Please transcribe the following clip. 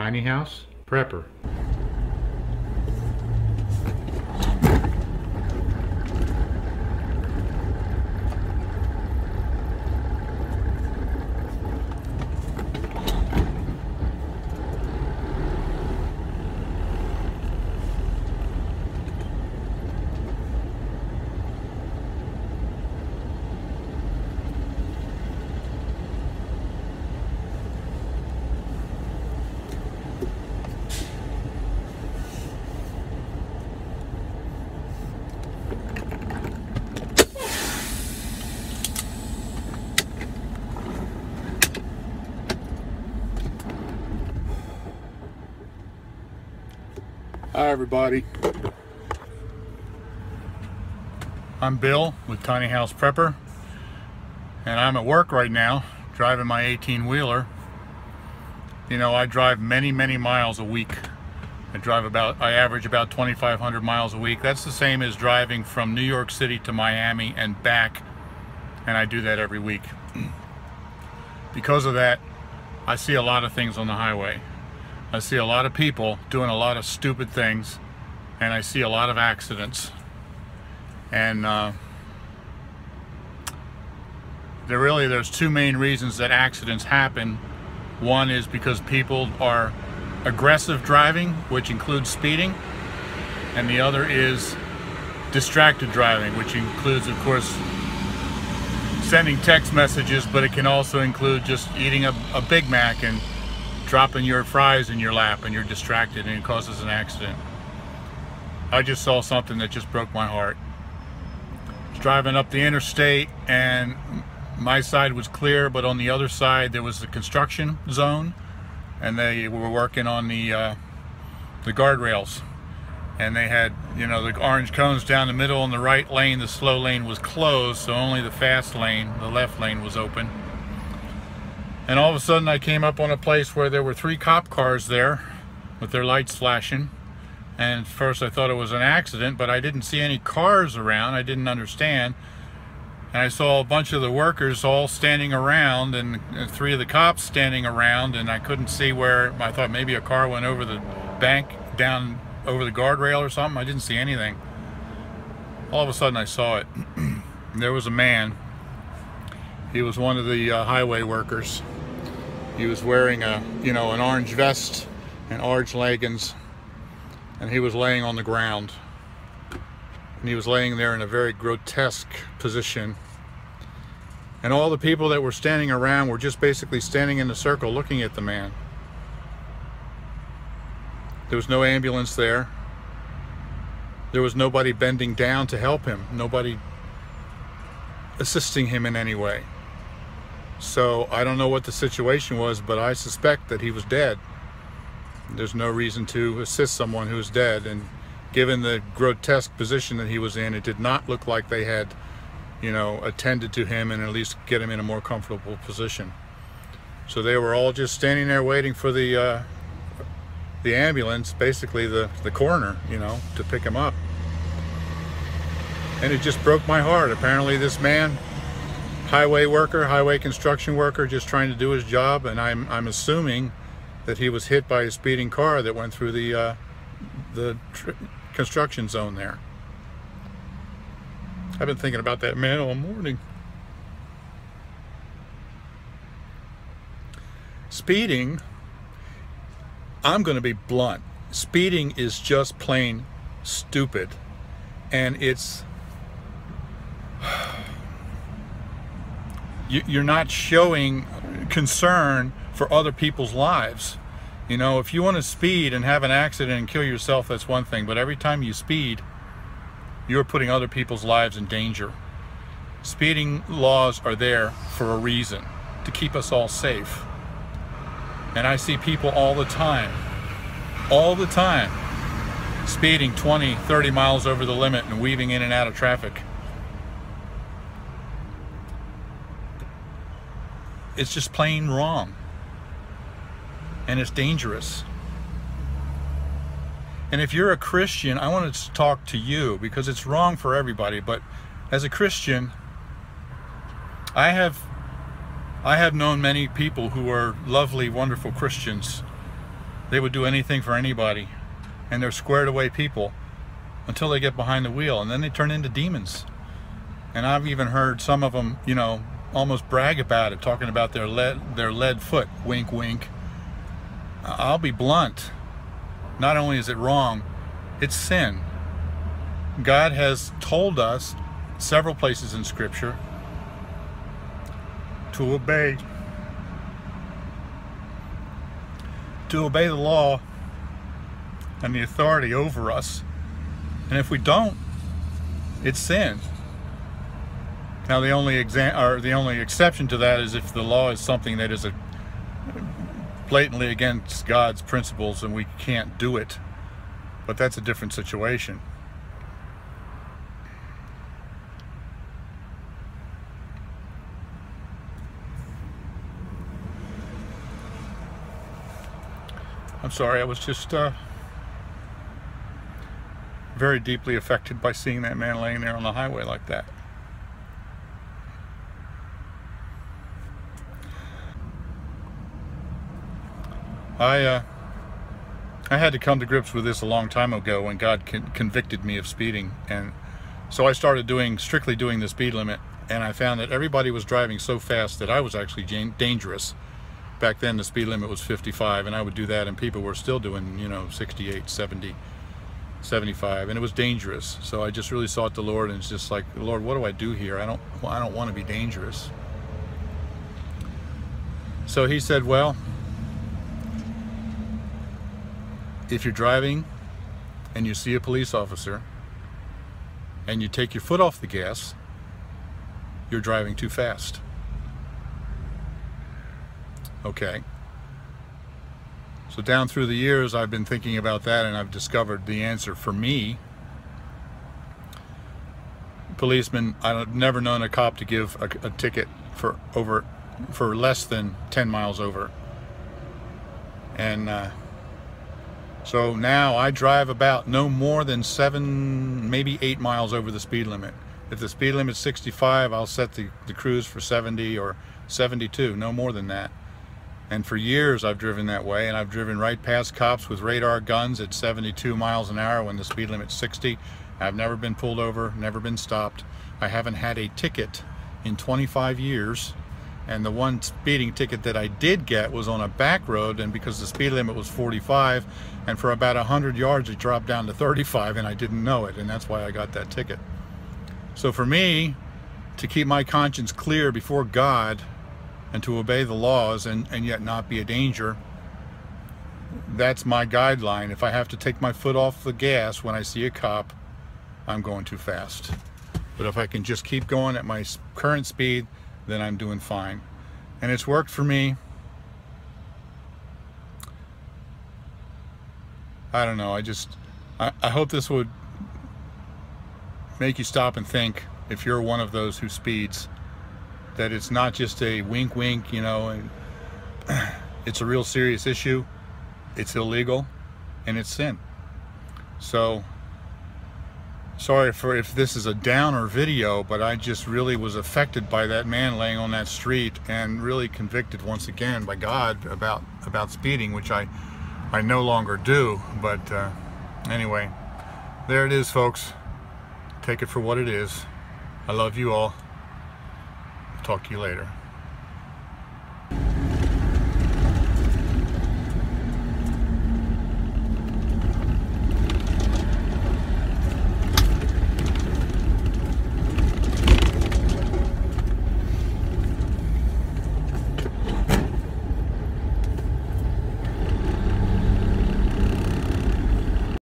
Tiny House Prepper. Hi everybody, I'm Bill with Tiny House Prepper, and I'm at work right now driving my 18-wheeler. You know, I drive many miles a week. I average about 2,500 miles a week. That's the same as driving from New York City to Miami and back, and I do that every week. Because of that, I see a lot of things on the highway. I see a lot of people doing a lot of stupid things, and I see a lot of accidents. And there's two main reasons that accidents happen. One is because people are aggressive driving, which includes speeding, and the other is distracted driving, which includes, of course, sending text messages, but it can also include just eating a Big Mac and dropping your fries in your lap and you're distracted and it causes an accident. I just saw something that just broke my heart. I was driving up the interstate and my side was clear, but on the other side there was the construction zone, and they were working on the guardrails, and they had, you know, the orange cones down the middle. In the right lane, the slow lane was closed, so only the fast lane, the left lane, was open. And all of a sudden I came up on a place where there were 3 cop cars there with their lights flashing. And at first I thought it was an accident, but I didn't see any cars around. I didn't understand. And I saw a bunch of the workers all standing around, and 3 of the cops standing around, and I couldn't see where. I thought maybe a car went over the bank, down over the guardrail or something. I didn't see anything. All of a sudden I saw it. There was a man. He was one of the highway workers. He was wearing an orange vest and orange leggings, and he was laying on the ground. And he was laying there in a very grotesque position. And all the people that were standing around were just basically standing in a circle looking at the man. There was no ambulance there. There was nobody bending down to help him. Nobody assisting him in any way. So I don't know what the situation was, but I suspect that he was dead. There's no reason to assist someone who's dead, and given the grotesque position that he was in, it did not look like they had, attended to him and at least get him in a more comfortable position. So they were all just standing there waiting for the ambulance, basically the coroner, to pick him up. And it just broke my heart. Apparently this man, highway construction worker, just trying to do his job, and I'm assuming that he was hit by a speeding car that went through the construction zone there. I've been thinking about that man all morning. Speeding, I'm going to be blunt. Speeding is just plain stupid, and it's you're not showing concern for other people's lives. If you want to speed and have an accident and kill yourself, that's one thing, but every time you speed, you're putting other people's lives in danger. Speeding laws are there for a reason, to keep us all safe. And I see people all the time, speeding 20, 30 miles over the limit and weaving in and out of traffic. It's just plain wrong. And it's dangerous. And if you're a Christian, I want to talk to you, because it's wrong for everybody, but as a Christian, I have known many people who are lovely, wonderful Christians They would do anything for anybody, and they're squared away people until they get behind the wheel, and then they turn into demons. And I've even heard some of them, you know, almost brag about it, talking about their lead foot. Wink, wink. I'll be blunt. Not only is it wrong, it's sin. God has told us several places in Scripture to obey the law and the authority over us. And if we don't, it's sin. Now the only exception to that is if the law is something that is blatantly against God's principles and we can't do it. But that's a different situation. I'm sorry, I was just very deeply affected by seeing that man laying there on the highway like that. I had to come to grips with this a long time ago when God convicted me of speeding, and so I started strictly doing the speed limit, and I found that everybody was driving so fast that I was actually dangerous. Back then the speed limit was 55, and I would do that, and people were still doing, you know, 68, 70, 75, and it was dangerous. So I just really sought the Lord, and it's just like, Lord, what do I do here? I don't want to be dangerous. So he said, well, if you're driving and you see a police officer and you take your foot off the gas, you're driving too fast. Okay. So down through the years, I've been thinking about that, and I've discovered the answer for me. Policemen, I've never known a cop to give a ticket for less than 10 miles over. And so now I drive about no more than 7, maybe 8 miles over the speed limit. If the speed limit's 65, I'll set the cruise for 70 or 72, no more than that. And for years I've driven that way, and I've driven right past cops with radar guns at 72 miles an hour when the speed limit's 60. I've never been pulled over, never been stopped. I haven't had a ticket in 25 years. And the one speeding ticket that I did get was on a back road, and because the speed limit was 45, and for about 100 yards it dropped down to 35, and I didn't know it, and that's why I got that ticket. So for me, to keep my conscience clear before God and to obey the laws and yet not be a danger, that's my guideline. If I have to take my foot off the gas when I see a cop, I'm going too fast. But if I can just keep going at my current speed, then I'm doing fine. And it's worked for me. I don't know, I hope this would make you stop and think, if you're one of those who speeds, that it's not just a wink wink, you know, and it's a real serious issue. It's illegal and it's sin. So sorry if this is a downer video, but I just really was affected by that man laying on that street, and really convicted once again by God about speeding, which I no longer do. But anyway, there it is, folks. Take it for what it is. I love you all. Talk to you later.